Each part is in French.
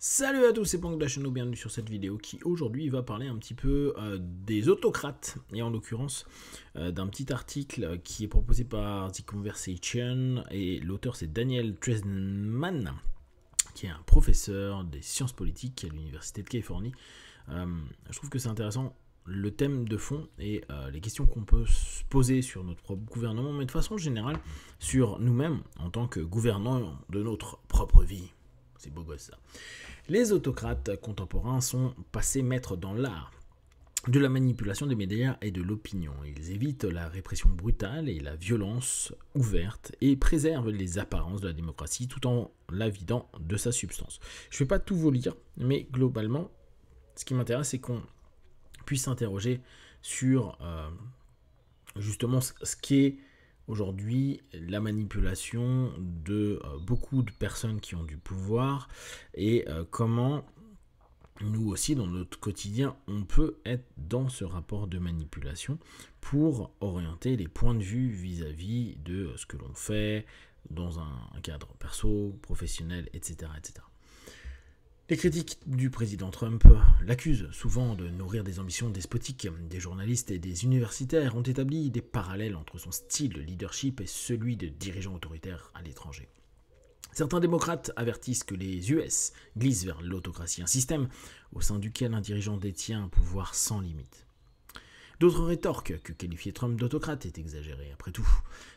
Salut à tous, c'est Planck de la chaîne, bienvenue sur cette vidéo qui aujourd'hui va parler un petit peu des autocrates et en l'occurrence d'un petit article qui est proposé par The Conversation et l'auteur c'est Daniel Treisman qui est un professeur des sciences politiques à l'université de Californie. Je trouve que c'est intéressant le thème de fond et les questions qu'on peut se poser sur notre propre gouvernement, mais de façon générale sur nous-mêmes en tant que gouvernants de notre propre vie. C'est beau gosse ça. Les autocrates contemporains sont passés maîtres dans l'art de la manipulation des médias et de l'opinion. Ils évitent la répression brutale et la violence ouverte et préservent les apparences de la démocratie tout en la vidant de sa substance. Je ne vais pas tout vous lire, mais globalement, ce qui m'intéresse, c'est qu'on puisse s'interroger sur justement ce qu'est aujourd'hui la manipulation de beaucoup de personnes qui ont du pouvoir et comment nous aussi dans notre quotidien on peut être dans ce rapport de manipulation pour orienter les points de vue vis-à-vis de ce que l'on fait dans un cadre perso, professionnel, etc. etc. Les critiques du président Trump l'accusent souvent de nourrir des ambitions despotiques. Des journalistes et des universitaires ont établi des parallèles entre son style de leadership et celui de dirigeants autoritaires à l'étranger. Certains démocrates avertissent que les US glissent vers l'autocratie, un système au sein duquel un dirigeant détient un pouvoir sans limite. D'autres rétorquent que qualifier Trump d'autocrate est exagéré. Après tout,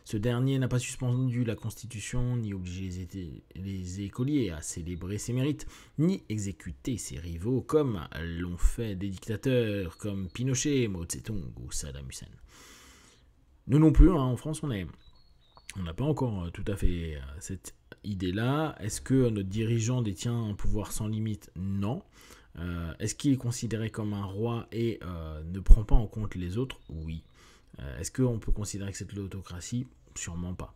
ce dernier n'a pas suspendu la Constitution, ni obligé les écoliers à célébrer ses mérites, ni exécuté ses rivaux comme l'ont fait des dictateurs comme Pinochet, Mao Tse-tung ou Saddam Hussein. Nous non plus, en France, on n'a pas encore tout à fait cette idée-là. Est-ce que notre dirigeant détient un pouvoir sans limite? Non. Est-ce qu'il est considéré comme un roi et ne prend pas en compte les autres? Oui. Est-ce qu'on peut considérer que c'est de l'autocratie? Sûrement pas.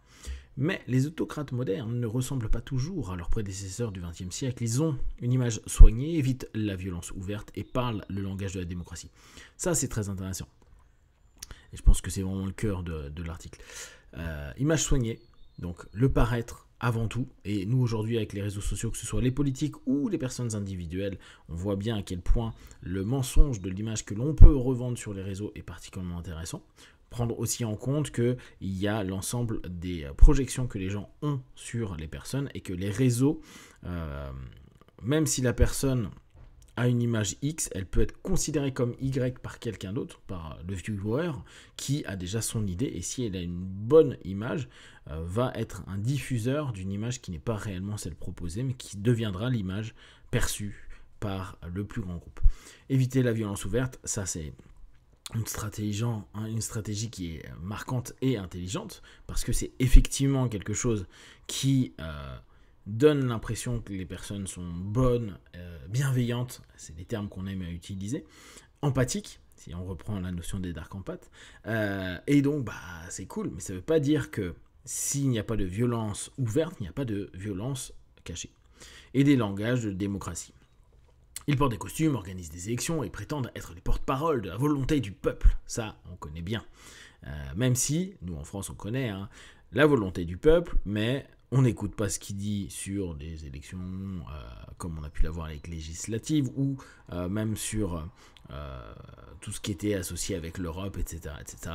Mais les autocrates modernes ne ressemblent pas toujours à leurs prédécesseurs du XXe siècle. Ils ont une image soignée, évitent la violence ouverte et parlent le langage de la démocratie. Ça, c'est très intéressant. Et je pense que c'est vraiment le cœur de l'article. Image soignée, donc le paraître avant tout, et nous aujourd'hui avec les réseaux sociaux, que ce soit les politiques ou les personnes individuelles, on voit bien à quel point le mensonge de l'image que l'on peut revendre sur les réseaux est particulièrement intéressant. Prendre aussi en compte qu'il y a l'ensemble des projections que les gens ont sur les personnes et que les réseaux, même si la personne a une image X, elle peut être considérée comme Y par quelqu'un d'autre, par le viewer, qui a déjà son idée, et si elle a une bonne image, va être un diffuseur d'une image qui n'est pas réellement celle proposée, mais qui deviendra l'image perçue par le plus grand groupe. Éviter la violence ouverte, ça c'est une stratégie qui est marquante et intelligente, parce que c'est effectivement quelque chose qui donne l'impression que les personnes sont bonnes, bienveillantes, c'est des termes qu'on aime à utiliser, empathiques, si on reprend la notion des dark empathes, et donc c'est cool, mais ça ne veut pas dire que s'il n'y a pas de violence ouverte, il n'y a pas de violence cachée. Et des langages de démocratie. Ils portent des costumes, organisent des élections et prétendent être les porte-parole de la volonté du peuple. Ça, on connaît bien. Même si, nous en France, on connaît la volonté du peuple, mais on n'écoute pas ce qu'il dit sur des élections, comme on a pu l'avoir avec législatives, ou même sur tout ce qui était associé avec l'Europe, etc., etc.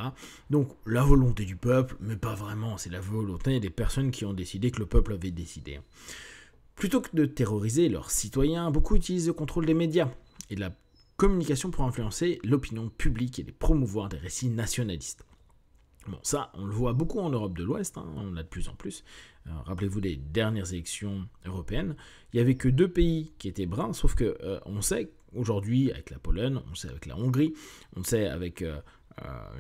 Donc la volonté du peuple, mais pas vraiment, c'est la volonté des personnes qui ont décidé que le peuple avait décidé. Plutôt que de terroriser leurs citoyens, beaucoup utilisent le contrôle des médias et de la communication pour influencer l'opinion publique et les promouvoir des récits nationalistes. Bon, ça, on le voit beaucoup en Europe de l'Ouest, on l'a de plus en plus. Rappelez-vous des dernières élections européennes, il n'y avait que 2 pays qui étaient bruns, sauf que on sait aujourd'hui avec la Pologne, on sait avec la Hongrie, on sait avec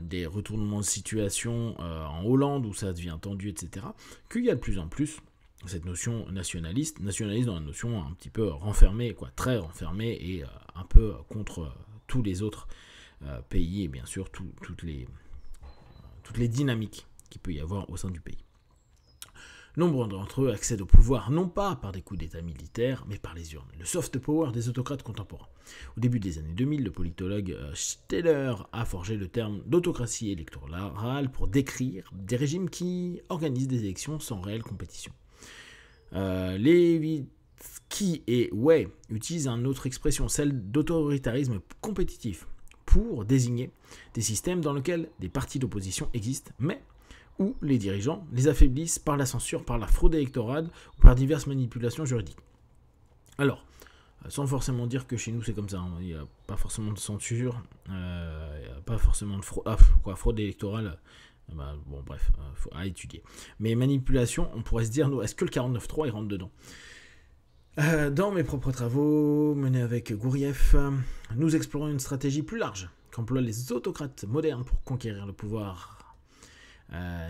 des retournements de situation en Hollande où ça devient tendu, etc., qu'il y a de plus en plus cette notion nationaliste dans la notion un petit peu renfermée, très renfermée et un peu contre tous les autres pays et bien sûr toutes les dynamiques qu'il peut y avoir au sein du pays. Nombre d'entre eux accèdent au pouvoir non pas par des coups d'état militaires, mais par les urnes. Le soft power des autocrates contemporains. Au début des années 2000, le politologue Steller a forgé le terme d'autocratie électorale pour décrire des régimes qui organisent des élections sans réelle compétition. Qui et Wei utilisent une autre expression, celle d'autoritarisme compétitif, pour désigner des systèmes dans lesquels des partis d'opposition existent, mais où les dirigeants les affaiblissent par la censure, par la fraude électorale ou par diverses manipulations juridiques. Alors, sans forcément dire que chez nous c'est comme ça, hein. Il n'y a pas forcément de censure, il n'y a pas forcément de fraude électorale, bon bref, à étudier. Mais manipulation, on pourrait se dire, est-ce que le 49.3 il rentre dedans ? Dans mes propres travaux menés avec Gourieff, nous explorons une stratégie plus large qu'emploient les autocrates modernes pour conquérir le pouvoir.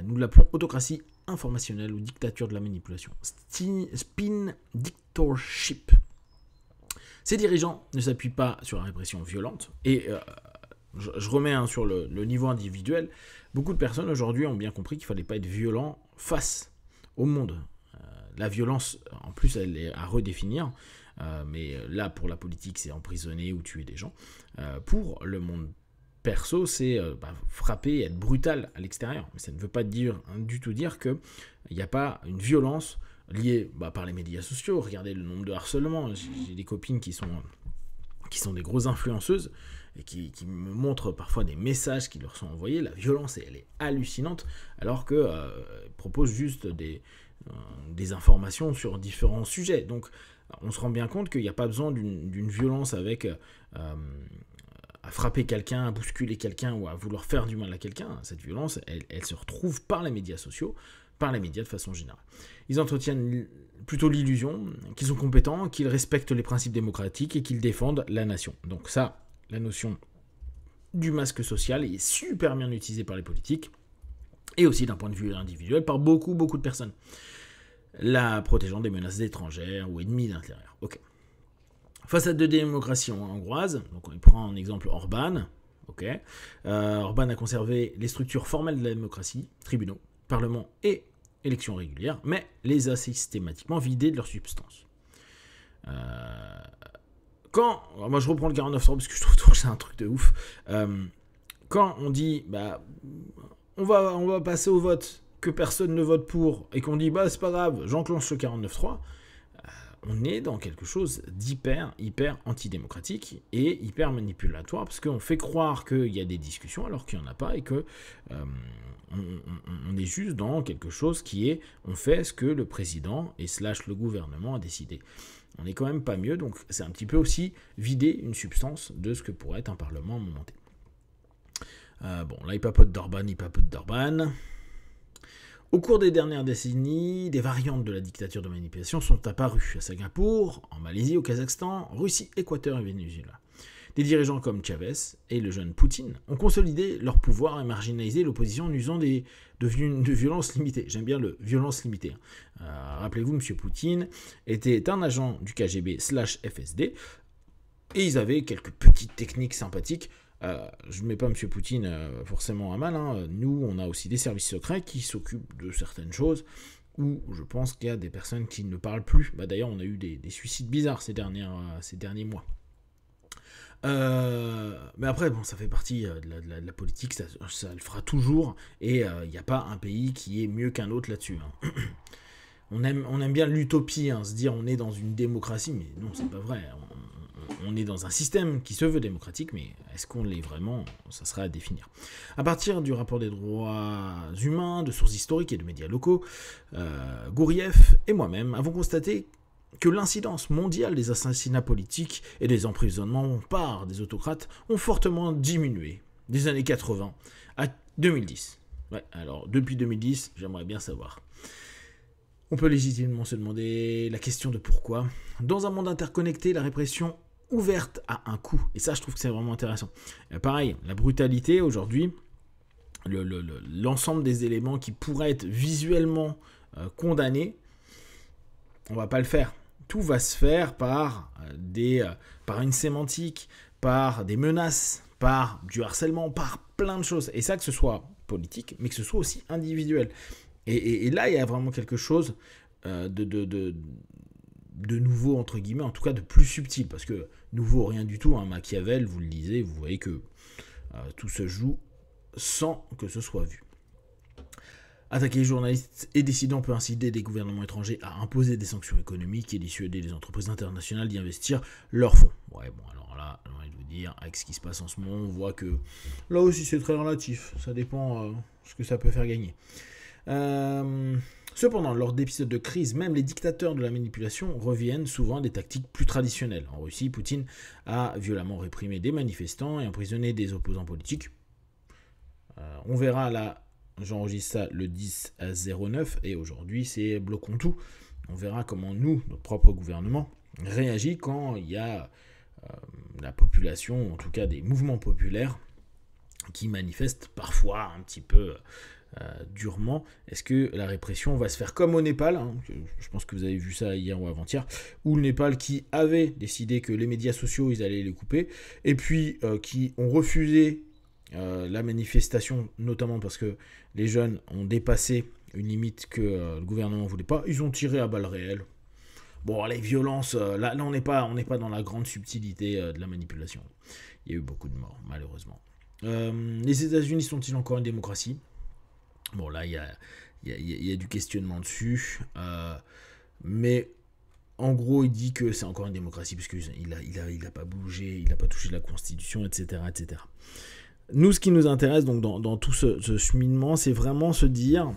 Nous l'appelons autocratie informationnelle ou dictature de la manipulation. Spin dictatorship. Ces dirigeants ne s'appuient pas sur la répression violente et je remets sur le niveau individuel. Beaucoup de personnes aujourd'hui ont bien compris qu'il ne fallait pas être violent face au monde. La violence, en plus, elle est à redéfinir, mais là, pour la politique, c'est emprisonner ou tuer des gens. Pour le monde perso, c'est frapper et être brutal à l'extérieur. Mais ça ne veut pas du tout dire qu'il n'y a pas une violence liée par les médias sociaux. Regardez le nombre de harcèlements. J'ai des copines qui sont des grosses influenceuses et qui me montrent parfois des messages qui leur sont envoyés. La violence, elle est hallucinante, alors qu'elles proposent juste des informations sur différents sujets. Donc on se rend bien compte qu'il n'y a pas besoin d'une violence avec à frapper quelqu'un, à bousculer quelqu'un ou à vouloir faire du mal à quelqu'un. Cette violence, elle se retrouve par les médias sociaux, par les médias de façon générale. Ils entretiennent plutôt l'illusion qu'ils sont compétents, qu'ils respectent les principes démocratiques et qu'ils défendent la nation. Donc ça, la notion du masque social est super bien utilisée par les politiques et aussi d'un point de vue individuel par beaucoup de personnes. La protégeant des menaces étrangères ou ennemies d'intérieur. Ok. Façade de démocratie hongroise, donc on prend en exemple Orban. Ok. Orban a conservé les structures formelles de la démocratie, tribunaux, parlement et élections régulières, mais les a systématiquement vidées de leur substance. Moi je reprends le 49.3 parce que je trouve que c'est un truc de ouf. Quand on dit on va passer au vote, que personne ne vote pour, et qu'on dit c'est pas grave, j'enclenche le 49.3, on est dans quelque chose d'hyper antidémocratique et hyper manipulatoire, parce qu'on fait croire qu'il y a des discussions alors qu'il n'y en a pas, et que on est juste dans quelque chose qui est, on fait ce que le président et / le gouvernement a décidé. On n'est quand même pas mieux, donc c'est un petit peu aussi vider une substance de ce que pourrait être un parlement momenté. Là il papote d'Orban. Au cours des dernières décennies, des variantes de la dictature de manipulation sont apparues à Singapour, en Malaisie, au Kazakhstan, Russie, Équateur et Venezuela. Des dirigeants comme Chavez et le jeune Poutine ont consolidé leur pouvoir et marginalisé l'opposition en usant de violences limitées. J'aime bien le violence limitée. Rappelez-vous, M. Poutine était un agent du KGB / FSD et ils avaient quelques petites techniques sympathiques. Je ne mets pas M. Poutine forcément à mal. Nous, on a aussi des services secrets qui s'occupent de certaines choses où je pense qu'il y a des personnes qui ne parlent plus. D'ailleurs, on a eu des suicides bizarres ces derniers mois. Mais après, ça fait partie de la politique, ça le fera toujours, et il n'y a pas un pays qui est mieux qu'un autre là-dessus. On aime bien l'utopie, se dire on est dans une démocratie, mais non, c'est pas vrai. On est dans un système qui se veut démocratique, mais est-ce qu'on l'est vraiment ? Ça sera à définir. À partir du rapport des droits humains, de sources historiques et de médias locaux, Gourieff et moi-même avons constaté que l'incidence mondiale des assassinats politiques et des emprisonnements par des autocrates ont fortement diminué des années 80 à 2010. Alors depuis 2010, j'aimerais bien savoir. On peut légitimement se demander la question de pourquoi. Dans un monde interconnecté, la répression ouverte a un coût. Et ça, je trouve que c'est vraiment intéressant. Pareil, la brutalité aujourd'hui, l'ensemble des éléments qui pourraient être visuellement condamnés, on va pas le faire. Tout va se faire par une sémantique, par des menaces, par du harcèlement, par plein de choses. Et ça, que ce soit politique, mais que ce soit aussi individuel. Et là, il y a vraiment quelque chose de nouveau, entre guillemets, en tout cas de plus subtil. Parce que nouveau, rien du tout. Machiavel, vous le lisez, vous voyez que tout se joue sans que ce soit vu. Attaquer les journalistes et dissidents peut inciter des gouvernements étrangers à imposer des sanctions économiques et dissuader les entreprises internationales d'y investir leurs fonds. Ouais, bon, alors là, j'ai envie de vous dire, avec ce qui se passe en ce moment, on voit que là aussi c'est très relatif. Ça dépend ce que ça peut faire gagner. Cependant, lors d'épisodes de crise, même les dictateurs de la manipulation reviennent souvent à des tactiques plus traditionnelles. En Russie, Poutine a violemment réprimé des manifestants et emprisonné des opposants politiques. On verra là, j'enregistre ça le 10/09 et aujourd'hui c'est bloquons tout. On verra comment nous, notre propre gouvernement, réagit quand il y a la population, en tout cas des mouvements populaires, qui manifestent parfois un petit peu durement. Est-ce que la répression va se faire comme au Népal, hein, je pense que vous avez vu ça hier ou avant-hier, où le Népal qui avait décidé que les médias sociaux, ils allaient les couper, et puis qui ont refusé la manifestation, notamment parce que les jeunes ont dépassé une limite que le gouvernement ne voulait pas, ils ont tiré à balles réelles. Bon, les violences, là on n'est pas dans la grande subtilité de la manipulation. Il y a eu beaucoup de morts, malheureusement. Les États-Unis sont-ils encore une démocratie ? Bon, là, il y a du questionnement dessus. Mais en gros, il dit que c'est encore une démocratie parce qu'il a pas bougé, il n'a pas touché la Constitution, etc., etc. Nous, ce qui nous intéresse donc dans tout ce cheminement, c'est vraiment se dire,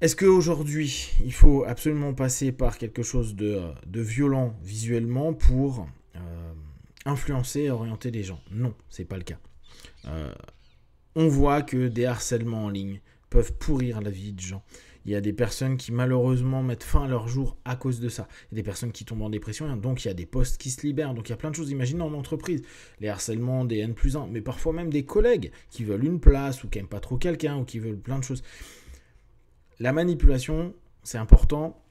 est-ce qu'aujourd'hui, il faut absolument passer par quelque chose de violent visuellement pour influencer et orienter les gens ? Non, c'est pas le cas. On voit que des harcèlements en ligne peuvent pourrir la vie de gens. Il y a des personnes qui malheureusement mettent fin à leur jour à cause de ça. Il y a des personnes qui tombent en dépression, donc il y a des postes qui se libèrent. Donc il y a plein de choses, imaginez en entreprise. Les harcèlements des N+1, mais parfois même des collègues qui veulent une place ou qui n'aiment pas trop quelqu'un ou qui veulent plein de choses. La manipulation, c'est important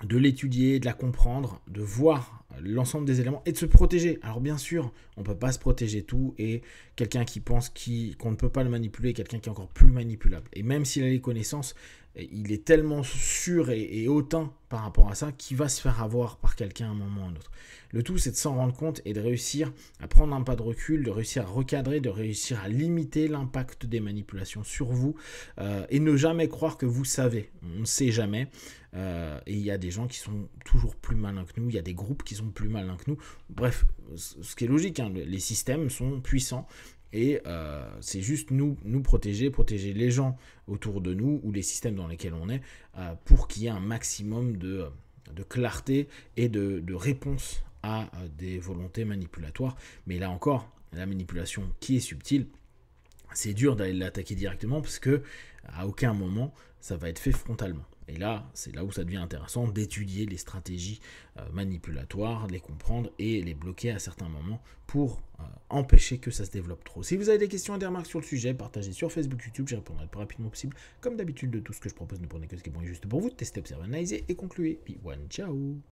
de l'étudier, de la comprendre, de voir l'ensemble des éléments et de se protéger. Alors bien sûr, on ne peut pas se protéger tout et quelqu'un qui pense qu'on ne peut pas le manipuler, quelqu'un qui est encore plus manipulable. Et même s'il a les connaissances, il est tellement sûr et hautain par rapport à ça qu'il va se faire avoir par quelqu'un à un moment ou à un autre. Le tout, c'est de s'en rendre compte et de réussir à prendre un pas de recul, de réussir à recadrer, de réussir à limiter l'impact des manipulations sur vous et ne jamais croire que vous savez. On ne sait jamais. Et il y a des gens qui sont toujours plus malins que nous, il y a des groupes qui sont plus malins que nous. Bref, ce qui est logique, hein, les systèmes sont puissants. Et c'est juste nous protéger les gens autour de nous ou les systèmes dans lesquels on est pour qu'il y ait un maximum de clarté et de réponse à des volontés manipulatoires. Mais là encore, la manipulation qui est subtile, c'est dur d'aller l'attaquer directement parce que à aucun moment ça va être fait frontalement. Et là, c'est là où ça devient intéressant d'étudier les stratégies manipulatoires, de les comprendre et les bloquer à certains moments pour empêcher que ça se développe trop. Si vous avez des questions et des remarques sur le sujet, partagez sur Facebook, YouTube, j'y répondrai le plus rapidement possible. Comme d'habitude, de tout ce que je propose, ne prenez que ce qui est bon et juste pour vous. Testez, observez, analysez et concluez. Puis one, ciao.